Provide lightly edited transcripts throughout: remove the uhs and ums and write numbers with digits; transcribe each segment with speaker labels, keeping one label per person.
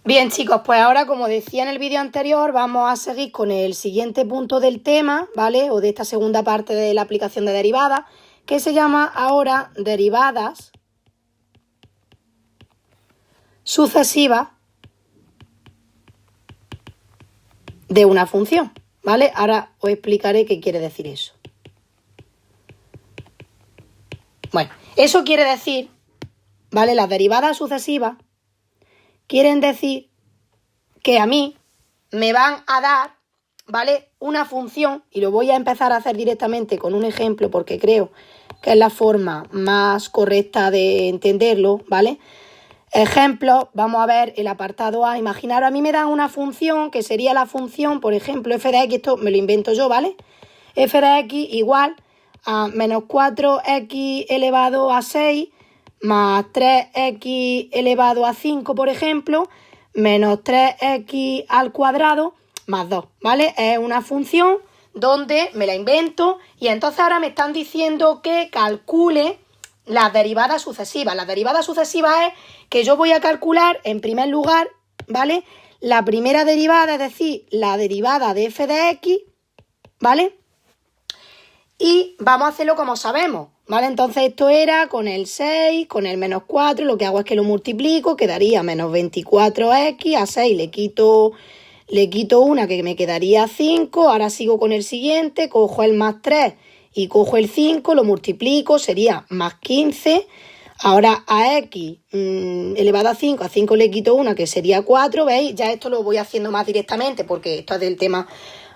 Speaker 1: Bien, chicos, pues ahora, como decía en el vídeo anterior, vamos a seguir con el siguiente punto del tema, ¿vale? O de esta segunda parte de la aplicación de derivadas, que se llama ahora derivadas sucesivas de una función, ¿vale? Ahora os explicaré qué quiere decir eso. Bueno, eso quiere decir, ¿vale? Las derivadas sucesivas quieren decir que a mí me van a dar, ¿vale? Una función, y lo voy a empezar a hacer directamente con un ejemplo porque creo que es la forma más correcta de entenderlo, ¿vale? Ejemplo, vamos a ver el apartado A. Imaginaros, a mí me dan una función que sería la función, por ejemplo, f de x, esto me lo invento yo, ¿vale? F de x igual a menos 4x elevado a 6 más 3x elevado a 5, por ejemplo, menos 3x al cuadrado más 2, ¿vale? Es una función donde me la invento y entonces ahora me están diciendo que calcule las derivadas sucesivas. Las derivadas sucesivas es que yo voy a calcular, en primer lugar, ¿vale? La primera derivada, es decir, la derivada de f de x, ¿vale? Y vamos a hacerlo como sabemos, ¿vale? Entonces esto era con el 6, con el menos 4, lo que hago es que lo multiplico, quedaría menos 24x, a 6 le quito una que me quedaría 5, ahora sigo con el siguiente, cojo el más 3 y cojo el 5, lo multiplico, sería más 15, ahora a x elevado a 5 le quito una que sería 4, ¿veis? Ya esto lo voy haciendo más directamente porque esto es del tema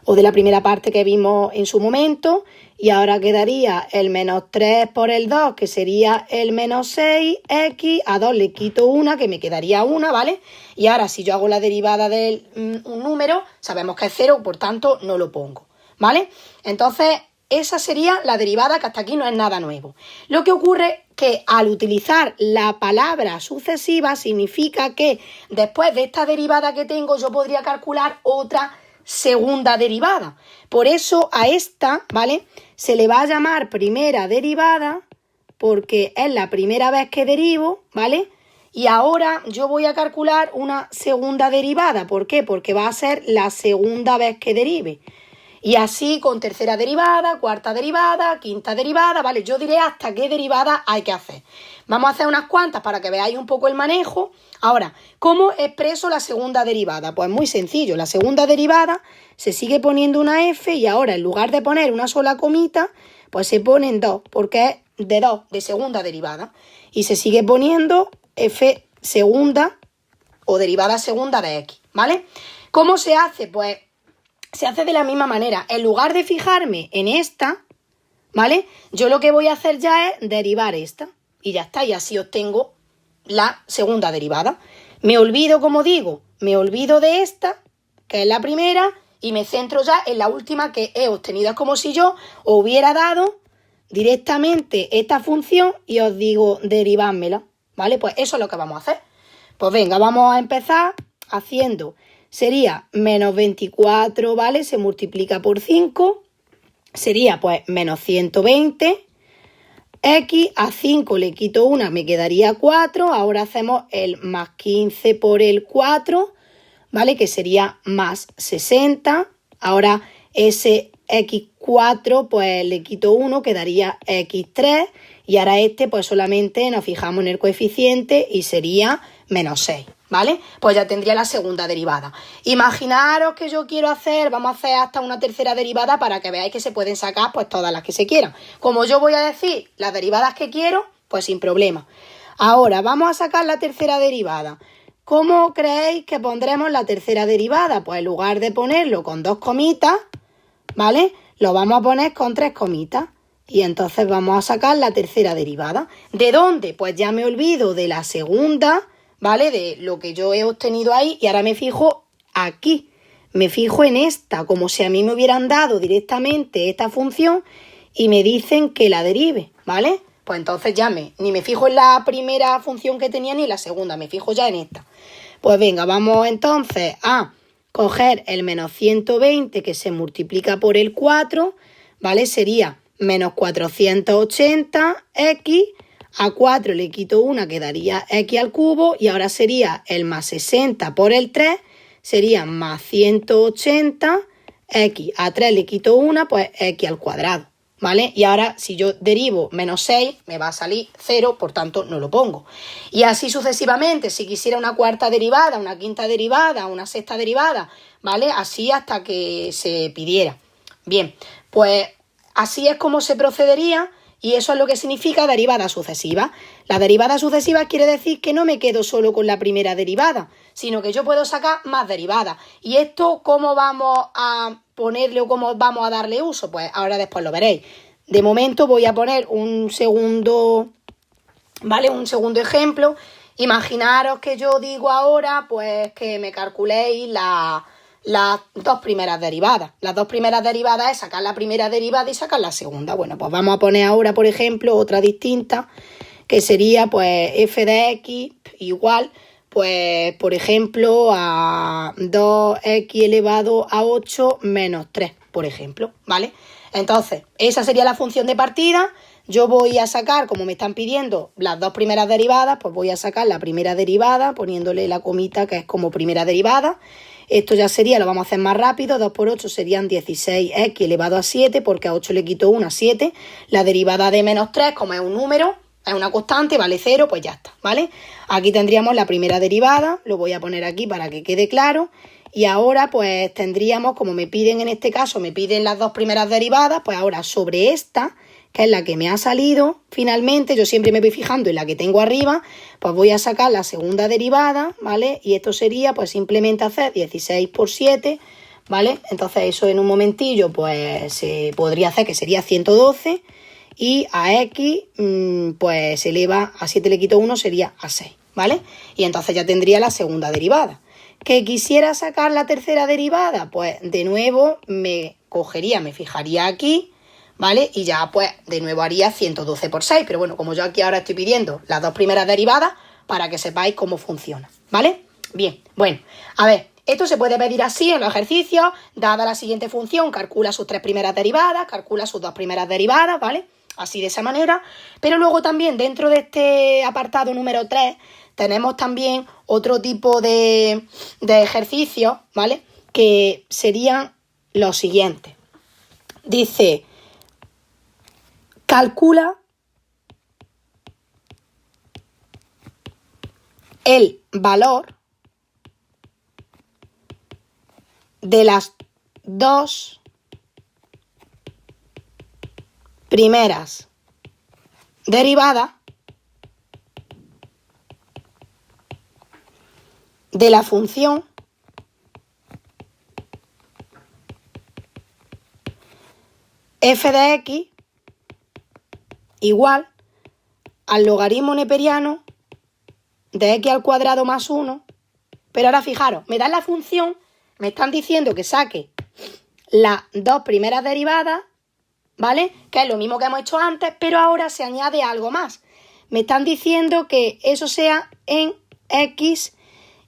Speaker 1: o de la primera parte que vimos en su momento, y ahora quedaría el menos 3 por el 2, que sería el menos 6x, a 2 le quito una, que me quedaría una, ¿vale? Y ahora si yo hago la derivada de un número, sabemos que es 0, por tanto no lo pongo, ¿vale? Entonces esa sería la derivada, que hasta aquí no es nada nuevo. Lo que ocurre que al utilizar la palabra sucesiva significa que después de esta derivada que tengo yo podría calcular otra segunda derivada. Por eso a esta, ¿vale?, se le va a llamar primera derivada porque es la primera vez que derivo, ¿vale? Y ahora yo voy a calcular una segunda derivada. ¿Por qué? Porque va a ser la segunda vez que derive. Y así con tercera derivada, cuarta derivada, quinta derivada, ¿vale? Yo diré hasta qué derivada hay que hacer. Vamos a hacer unas cuantas para que veáis un poco el manejo. Ahora, ¿cómo expreso la segunda derivada? Pues muy sencillo. La segunda derivada se sigue poniendo una f y ahora en lugar de poner una sola comita, pues se ponen dos, porque es de 2, de segunda derivada. Y se sigue poniendo f segunda o derivada segunda de x, ¿vale? ¿Cómo se hace? Pues se hace de la misma manera. En lugar de fijarme en esta, ¿vale?, yo lo que voy a hacer ya es derivar esta. Y ya está, y así obtengo la segunda derivada. Me olvido, como digo, me olvido de esta, que es la primera, y me centro ya en la última que he obtenido. Es como si yo hubiera dado directamente esta función y os digo derivármela, ¿vale? Pues eso es lo que vamos a hacer. Pues venga, vamos a empezar haciendo... Sería menos 24, ¿vale? Se multiplica por 5. Sería pues menos 120. X a 5 le quito una, me quedaría 4. Ahora hacemos el más 15 por el 4, ¿vale? Que sería más 60. Ahora ese x4 pues le quito 1, quedaría x3. Y ahora este pues solamente nos fijamos en el coeficiente y sería menos 6. ¿Vale? Pues ya tendría la segunda derivada. Imaginaros que yo quiero hacer, vamos a hacer hasta una tercera derivada para que veáis que se pueden sacar pues todas las que se quieran. Como yo voy a decir las derivadas que quiero, pues sin problema. Ahora vamos a sacar la tercera derivada. ¿Cómo creéis que pondremos la tercera derivada? Pues en lugar de ponerlo con 2 comitas, ¿vale?, lo vamos a poner con 3 comitas. Y entonces vamos a sacar la tercera derivada. ¿De dónde? Pues ya me olvido de la segunda, ¿vale?, de lo que yo he obtenido ahí, y ahora me fijo aquí, me fijo en esta, como si a mí me hubieran dado directamente esta función y me dicen que la derive, ¿vale? Pues entonces ya ni me fijo en la primera función que tenía ni en la segunda, me fijo ya en esta. Pues venga, vamos entonces a coger el menos 120 que se multiplica por el 4, ¿vale? Sería menos 480x A 4 le quito 1, quedaría x al cubo. Y ahora sería el más 60 por el 3, sería más 180. X a 3 le quito 1, pues x al cuadrado, ¿vale? Y ahora si yo derivo menos 6, me va a salir 0, por tanto no lo pongo. Y así sucesivamente, si quisiera una cuarta derivada, una quinta derivada, una sexta derivada, ¿vale? Así hasta que se pidiera. Bien, pues así es como se procedería. Y eso es lo que significa derivada sucesiva. La derivada sucesiva quiere decir que no me quedo solo con la primera derivada, sino que yo puedo sacar más derivadas. ¿Y esto cómo vamos a ponerle o cómo vamos a darle uso? Pues ahora después lo veréis. De momento voy a poner un segundo, ¿vale? Un segundo ejemplo. Imaginaros que yo digo ahora, pues que me calculéis las dos primeras derivadas. Las dos primeras derivadas es sacar la primera derivada y sacar la segunda. Bueno, pues vamos a poner ahora, por ejemplo, otra distinta, que sería pues f de x igual, pues por ejemplo, a 2x elevado a 8 menos 3, por ejemplo, ¿vale? Entonces, esa sería la función de partida. Yo voy a sacar, como me están pidiendo, las dos primeras derivadas, pues voy a sacar la primera derivada, poniéndole la comita que es como primera derivada. Esto ya sería, lo vamos a hacer más rápido, 2 por 8 serían 16x elevado a 7, porque a 8 le quito 1, 7. La derivada de menos 3, como es un número, es una constante, vale 0, pues ya está, ¿vale? Aquí tendríamos la primera derivada, lo voy a poner aquí para que quede claro. Y ahora pues tendríamos, como me piden en este caso, me piden las dos primeras derivadas, pues ahora sobre esta, que es la que me ha salido, finalmente, yo siempre me voy fijando en la que tengo arriba, pues voy a sacar la segunda derivada, ¿vale? Y esto sería pues simplemente hacer 16 por 7, ¿vale? Entonces eso en un momentillo pues se podría hacer que sería 112 y a x pues se eleva a 7 le quito 1 sería a 6, ¿vale? Y entonces ya tendría la segunda derivada. ¿Que quisiera sacar la tercera derivada? Pues de nuevo me fijaría aquí, ¿vale? Y ya pues de nuevo haría 112 por 6, pero bueno, como yo aquí ahora estoy pidiendo las dos primeras derivadas para que sepáis cómo funciona, ¿vale? Bien, bueno, a ver, esto se puede pedir así en los ejercicios, dada la siguiente función, calcula sus tres primeras derivadas, calcula sus dos primeras derivadas, ¿vale? Así de esa manera, pero luego también dentro de este apartado número 3 tenemos también otro tipo de ejercicios, ¿vale? Que serían los siguientes. Dice, calcula el valor de las dos primeras derivadas de la función f de x igual al logaritmo neperiano de x al cuadrado más 1. Pero ahora fijaros, me dan la función, me están diciendo que saque las dos primeras derivadas, ¿vale? Que es lo mismo que hemos hecho antes, pero ahora se añade algo más. Me están diciendo que eso sea en x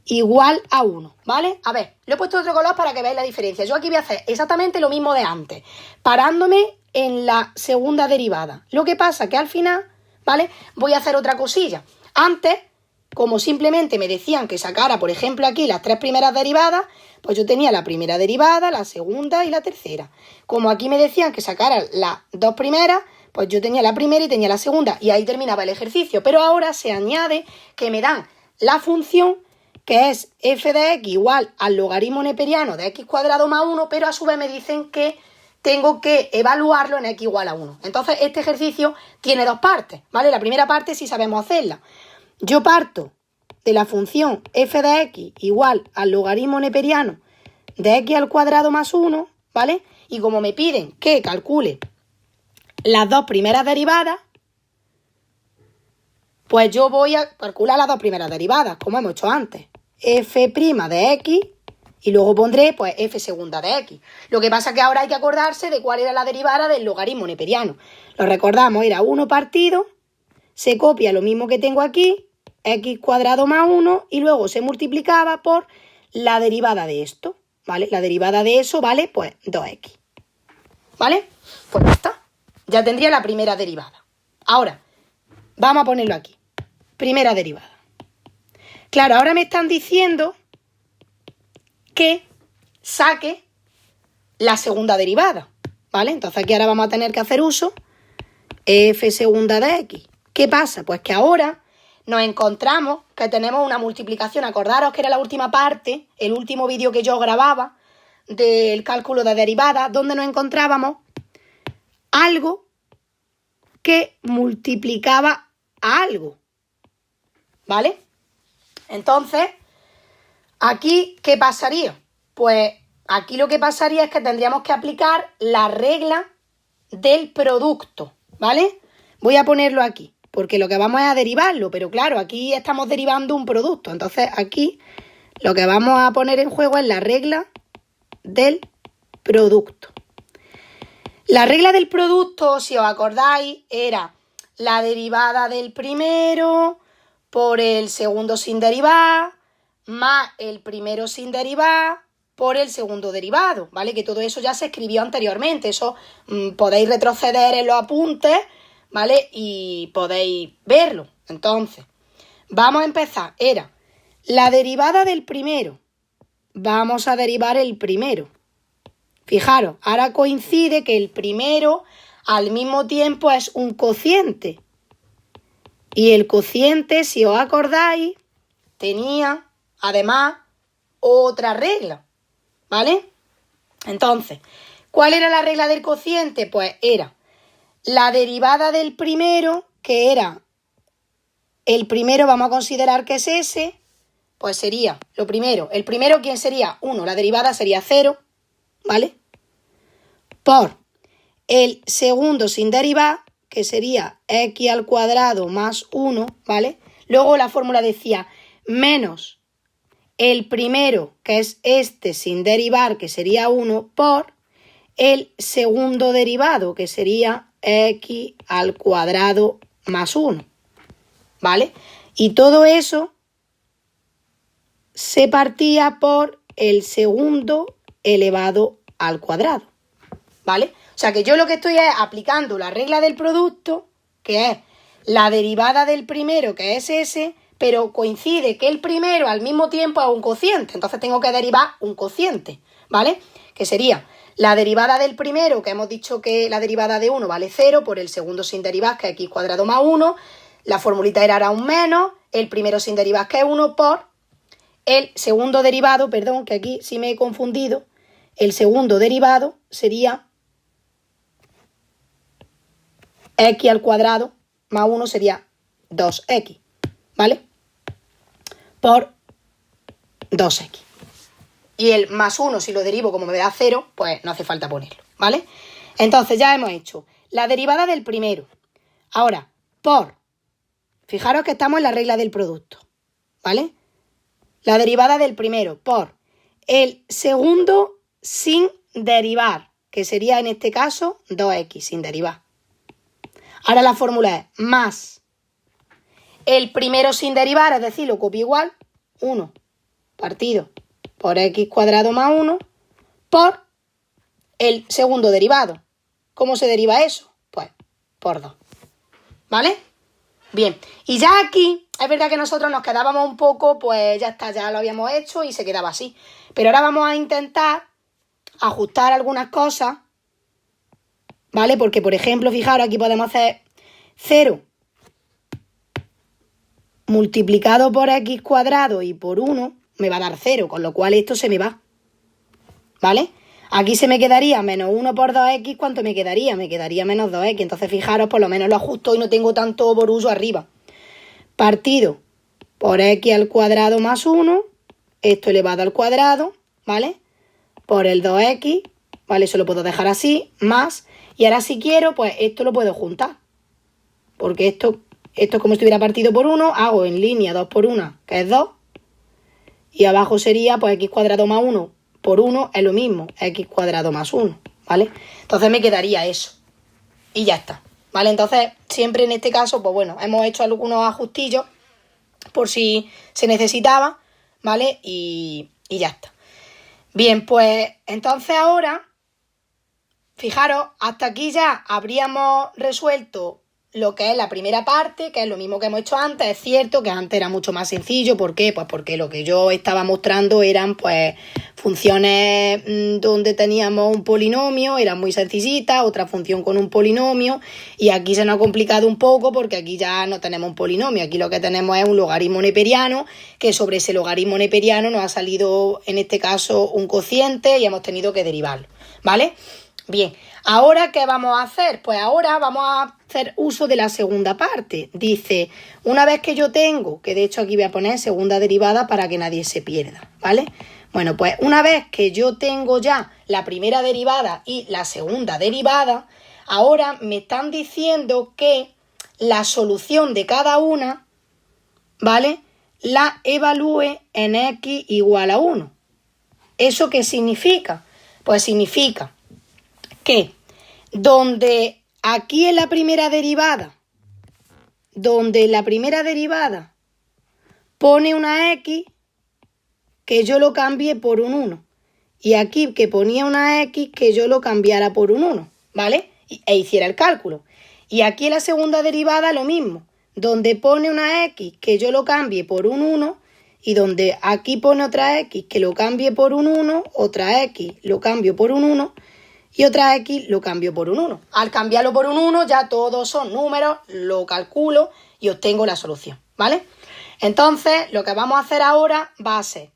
Speaker 1: igual a 1, ¿vale? A ver, lo he puesto de otro color para que veáis la diferencia. Yo aquí voy a hacer exactamente lo mismo de antes, parándome en la segunda derivada. Lo que pasa que al final, ¿vale? Voy a hacer otra cosilla. Antes, como simplemente me decían que sacara, por ejemplo, aquí las tres primeras derivadas, pues yo tenía la primera derivada, la segunda y la tercera. Como aquí me decían que sacara las dos primeras, pues yo tenía la primera y tenía la segunda. Y ahí terminaba el ejercicio. Pero ahora se añade que me dan la función que es f de x igual al logaritmo neperiano de x cuadrado más 1, pero a su vez me dicen que tengo que evaluarlo en x igual a 1. Entonces, este ejercicio tiene dos partes, ¿vale? La primera parte sí sabemos hacerla. Yo parto de la función f de x igual al logaritmo neperiano de x al cuadrado más 1, ¿vale? Y como me piden que calcule las dos primeras derivadas, pues yo voy a calcular las dos primeras derivadas, como hemos hecho antes. F' de x y luego pondré pues f segunda de x. Lo que pasa es que ahora hay que acordarse de cuál era la derivada del logaritmo neperiano. Lo recordamos, era 1 partido, se copia lo mismo que tengo aquí, x cuadrado más 1, y luego se multiplicaba por la derivada de esto, ¿vale? La derivada de eso vale pues 2x, ¿vale? Pues ya está, ya tendría la primera derivada. Ahora, Vamos a ponerlo aquí. Primera derivada. Claro, ahora me están diciendo que saque la segunda derivada, ¿vale? Entonces aquí ahora vamos a tener que hacer uso f segunda de x. ¿Qué pasa? Pues que ahora nos encontramos que tenemos una multiplicación. Acordaros que era la última parte, el último vídeo que yo grababa del cálculo de derivadas, donde nos encontrábamos algo que multiplicaba a algo, ¿vale? Entonces, aquí, ¿qué pasaría? Pues aquí lo que pasaría es que tendríamos que aplicar la regla del producto, ¿vale? Voy a ponerlo aquí, porque lo que vamos es a derivarlo, pero claro, aquí estamos derivando un producto. Entonces, aquí lo que vamos a poner en juego es la regla del producto. La regla del producto, si os acordáis, era la derivada del primero por el segundo sin derivar, más el primero sin derivar por el segundo derivado, ¿vale? Que todo eso ya se escribió anteriormente. Eso podéis retroceder en los apuntes, ¿vale? Y podéis verlo. Entonces, vamos a empezar. Era la derivada del primero. Vamos a derivar el primero. Fijaros, ahora coincide que el primero al mismo tiempo es un cociente. Y el cociente, si os acordáis, tenía además otra regla, ¿vale? Entonces, ¿cuál era la regla del cociente? Pues era la derivada del primero, que era el primero, vamos a considerar que es ese, pues sería lo primero. El primero, ¿quién sería? 1, la derivada sería 0, ¿vale? Por el segundo sin derivar, que sería x al cuadrado más 1, ¿vale? Luego la fórmula decía menos el primero, que es este sin derivar, que sería 1, por el segundo derivado, que sería x al cuadrado más 1, ¿vale? Y todo eso se partía por el segundo elevado al cuadrado, ¿vale? O sea que yo lo que estoy es aplicando la regla del producto, que es la derivada del primero, que es ese, pero coincide que el primero al mismo tiempo es un cociente, entonces tengo que derivar un cociente, ¿vale? Que sería la derivada del primero, que hemos dicho que la derivada de 1 vale 0, por el segundo sin derivar, que es x cuadrado más 1, la formulita era un menos, el primero sin derivar, que es 1, por el segundo derivado, perdón, que aquí sí me he confundido, el segundo derivado sería x al cuadrado más 1 sería 2x, ¿vale? Por 2x. Y el más 1, si lo derivo como me da 0, pues no hace falta ponerlo, ¿vale? Entonces ya hemos hecho la derivada del primero. Ahora, por, fijaros que estamos en la regla del producto, ¿vale? La derivada del primero por el segundo sin derivar, que sería en este caso 2x sin derivar. Ahora la fórmula es más el primero sin derivar, es decir, lo copio igual, 1 partido por x cuadrado más 1 por el segundo derivado. ¿Cómo se deriva eso? Pues por 2, ¿vale? Bien, y ya aquí es verdad que nosotros nos quedábamos un poco, pues ya está, ya lo habíamos hecho y se quedaba así. Pero ahora vamos a intentar ajustar algunas cosas, ¿vale? Porque, por ejemplo, fijaros, aquí podemos hacer 0 multiplicado por x cuadrado y por 1 me va a dar 0, con lo cual esto se me va, ¿vale? Aquí se me quedaría menos 1 por 2x, ¿cuánto me quedaría? Me quedaría menos 2x, entonces fijaros, por lo menos lo ajusto y no tengo tanto borullo arriba. Partido por x al cuadrado más 1, esto elevado al cuadrado, ¿vale? Por el 2x, ¿vale? Eso lo puedo dejar así, más, y ahora si quiero, pues esto lo puedo juntar, porque esto es como si estuviera partido por 1, hago en línea 2 por 1, que es 2, y abajo sería, pues, x cuadrado más 1 por 1 es lo mismo, x cuadrado más 1, ¿vale? Entonces me quedaría eso, y ya está, ¿vale? Entonces, siempre en este caso, pues bueno, hemos hecho algunos ajustillos por si se necesitaba, ¿vale? Y ya está. Bien, pues, entonces ahora, fijaros, hasta aquí ya habríamos resuelto lo que es la primera parte, que es lo mismo que hemos hecho antes. Es cierto que antes era mucho más sencillo. ¿Por qué? Pues porque lo que yo estaba mostrando eran pues funciones donde teníamos un polinomio, eran muy sencillitas, otra función con un polinomio, y aquí se nos ha complicado un poco porque aquí ya no tenemos un polinomio, aquí lo que tenemos es un logaritmo neperiano, que sobre ese logaritmo neperiano nos ha salido en este caso un cociente y hemos tenido que derivarlo, ¿vale? Bien, ¿ahora qué vamos a hacer? Pues ahora vamos a hacer uso de la segunda parte. Dice, una vez que yo tengo, que de hecho aquí voy a poner segunda derivada para que nadie se pierda, ¿vale? Bueno, pues una vez que yo tengo ya la primera derivada y la segunda derivada, ahora me están diciendo que la solución de cada una, ¿vale?, la evalúe en x igual a 1. ¿Eso qué significa? Pues significa que donde aquí en la primera derivada, pone una x, que yo lo cambie por un 1. Y aquí que ponía una x, que yo lo cambiara por un 1, ¿vale? E hiciera el cálculo. Y aquí en la segunda derivada lo mismo. Donde pone una x, que yo lo cambie por un 1. Y donde aquí pone otra x, que lo cambie por un 1. Otra x lo cambio por un 1. Y otra x lo cambio por un 1. Al cambiarlo por un 1 ya todos son números, lo calculo y obtengo la solución, ¿vale? Entonces lo que vamos a hacer ahora va a ser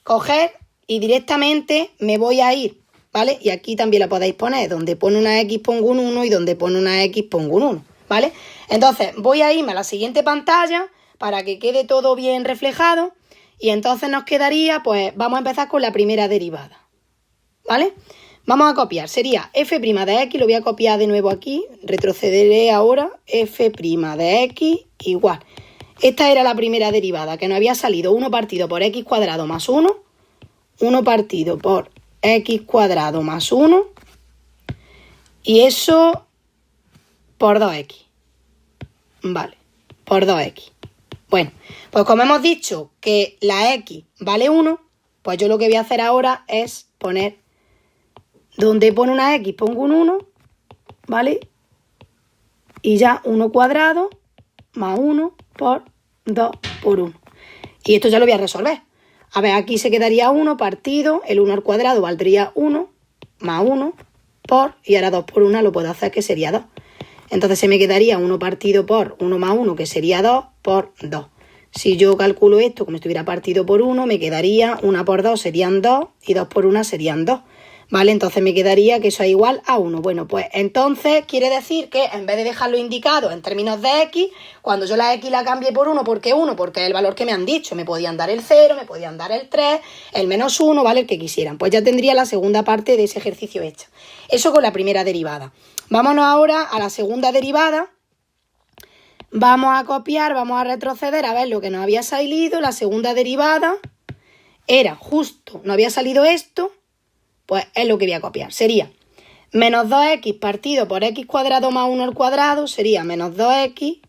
Speaker 1: coger y directamente me voy a ir, ¿vale? Y aquí también la podéis poner, donde pone una x pongo un 1 y donde pone una x pongo un 1, ¿vale? Entonces voy a irme a la siguiente pantalla para que quede todo bien reflejado y entonces nos quedaría, pues vamos a empezar con la primera derivada, ¿vale? Vamos a copiar, sería f' de x, lo voy a copiar de nuevo aquí, retrocederé ahora, f' de x igual. Esta era la primera derivada, que nos había salido 1 partido por x cuadrado más 1, 1 partido por x cuadrado más 1, y eso por 2x, vale, por 2x. Bueno, pues como hemos dicho que la x vale 1, pues yo lo que voy a hacer ahora es poner, donde pone una x pongo un 1, ¿vale? Y ya 1 cuadrado más 1 por 2 por 1. Y esto ya lo voy a resolver. A ver, aquí se quedaría 1 partido, el 1 al cuadrado valdría 1, más 1 por, y ahora 2 por 1 lo puedo hacer, que sería 2. Entonces se me quedaría 1 partido por 1 más 1, que sería 2, por 2. Si yo calculo esto como si estuviera partido por 1, me quedaría 1 por 2 serían 2 y 2 por 1 serían 2. ¿Vale? Entonces me quedaría que eso es igual a 1. Bueno, pues entonces quiere decir que en vez de dejarlo indicado en términos de x, cuando yo la x la cambie por 1, ¿por qué 1? Porque es el valor que me han dicho. Me podían dar el 0, me podían dar el 3, el menos 1, ¿vale? El que quisieran. Pues ya tendría la segunda parte de ese ejercicio hecha. Eso con la primera derivada. Vámonos ahora a la segunda derivada. Vamos a copiar, vamos a retroceder a ver lo que nos había salido. La segunda derivada era justo, nos había salido esto. Pues es lo que voy a copiar. Sería menos 2x partido por x cuadrado más 1 al cuadrado. Sería menos 2x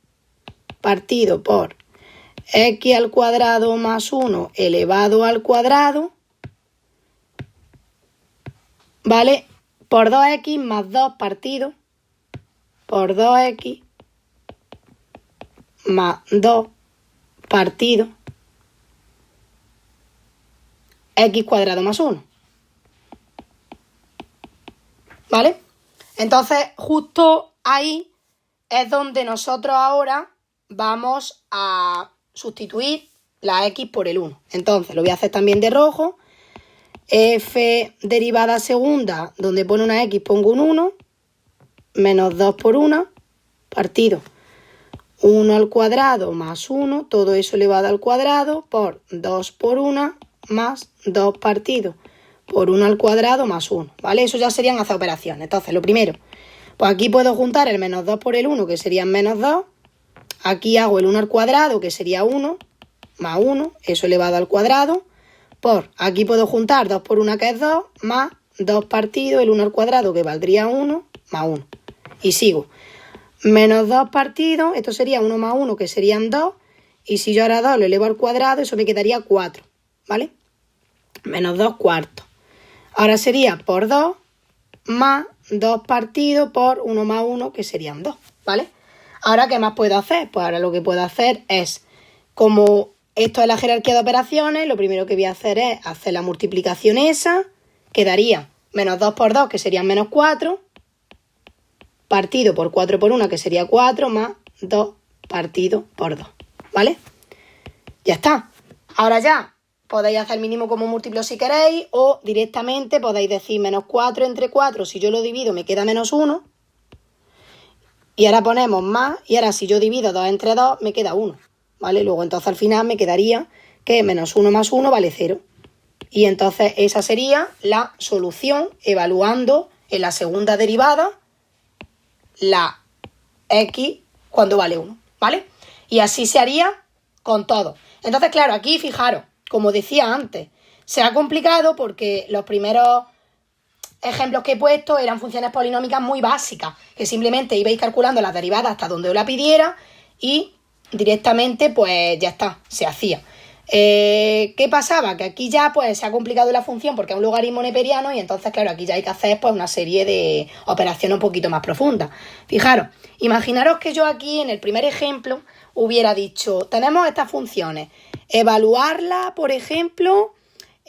Speaker 1: partido por x al cuadrado más 1 elevado al cuadrado. ¿Vale? Por 2x más 2 partido por 2x más 2 partido x cuadrado más 1. ¿Vale? Entonces, justo ahí es donde nosotros ahora vamos a sustituir la x por el 1. Entonces, lo voy a hacer también de rojo. F derivada segunda, donde pone una x pongo un 1, menos 2 por 1, partido 1 al cuadrado más 1, todo eso elevado al cuadrado, por 2 por 1, más 2 partido por 1 al cuadrado más 1, ¿vale? Eso ya serían hacer operaciones. Entonces, lo primero, pues aquí puedo juntar el menos 2 por el 1, que serían menos 2. Aquí hago el 1 al cuadrado, que sería 1, más 1, eso elevado al cuadrado, por, aquí puedo juntar 2 por 1, que es 2, más 2 partido, el 1 al cuadrado, que valdría 1, más 1. Y sigo. Menos 2 partido, esto sería 1 más 1, que serían 2, y si yo ahora 2 lo elevo al cuadrado, eso me quedaría 4, ¿vale? Menos 2 cuartos. Ahora sería por 2 más 2 partido por 1 más 1, que serían 2, ¿vale? Ahora, ¿qué más puedo hacer? Pues ahora lo que puedo hacer es, como esto es la jerarquía de operaciones, lo primero que voy a hacer es hacer la multiplicación esa, quedaría menos 2 por 2, que serían menos 4, partido por 4 por 1, que sería 4, más 2 partido por 2, ¿vale? Ya está. Ahora ya podéis hacer mínimo como múltiplo si queréis, o directamente podéis decir menos 4 entre 4, si yo lo divido me queda menos 1, y ahora ponemos más, y ahora si yo divido 2 entre 2 me queda 1, ¿vale? Luego entonces al final me quedaría que menos 1 más 1 vale 0. Y entonces esa sería la solución evaluando en la segunda derivada la x cuando vale 1, ¿vale? Y así se haría con todo. Entonces, claro, aquí fijaros, como decía antes, se ha complicado porque los primeros ejemplos que he puesto eran funciones polinómicas muy básicas, que simplemente ibais calculando las derivadas hasta donde os la pidiera y directamente pues ya está, se hacía. ¿Qué pasaba? Que aquí ya pues se ha complicado la función porque es un logaritmo neperiano y entonces claro, aquí ya hay que hacer pues una serie de operaciones un poquito más profundas. Fijaros, imaginaros que yo aquí en el primer ejemplo hubiera dicho, tenemos estas funciones, evaluarla por ejemplo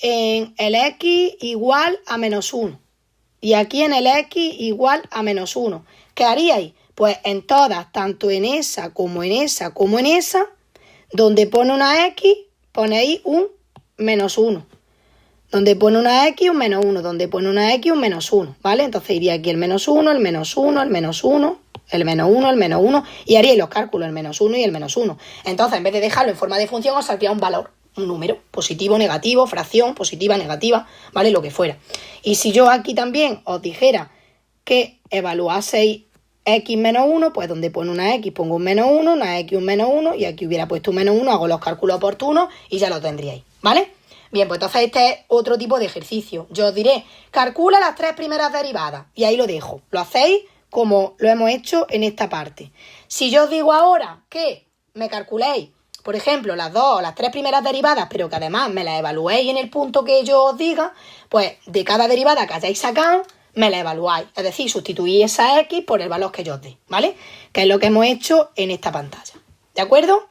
Speaker 1: en el x igual a menos 1 y aquí en el x igual a menos 1. ¿Qué haríais? Pues en todas, tanto en esa como en esa como en esa, donde pone una x ponéis un menos 1. Donde pone una x, un menos 1. Donde pone una x, un menos 1. ¿Vale? Entonces iría aquí el menos 1, el menos 1, el menos 1, el menos 1, el menos 1. Y haríais los cálculos, el menos 1 y el menos 1. Entonces, en vez de dejarlo en forma de función, os saldría un valor, un número. Positivo, negativo, fracción, positiva, negativa, ¿vale? Lo que fuera. Y si yo aquí también os dijera que evaluaseis x menos 1, pues donde pone una x pongo un menos 1, una x un menos 1 y aquí hubiera puesto un menos 1, hago los cálculos oportunos y ya lo tendríais, ¿vale? Bien, pues entonces este es otro tipo de ejercicio. Yo os diré, calcula las 3 primeras derivadas y ahí lo dejo. Lo hacéis como lo hemos hecho en esta parte. Si yo os digo ahora que me calculéis, por ejemplo, las 2 o las 3 primeras derivadas, pero que además me las evaluéis en el punto que yo os diga, pues de cada derivada que hayáis sacado, me la evaluáis, es decir, sustituís esa x por el valor que yo os dé, ¿vale? Que es lo que hemos hecho en esta pantalla, ¿de acuerdo?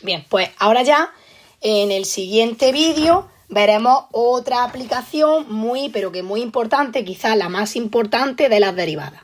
Speaker 1: Bien, pues ahora ya en el siguiente vídeo veremos otra aplicación muy, pero que muy importante, quizás la más importante de las derivadas.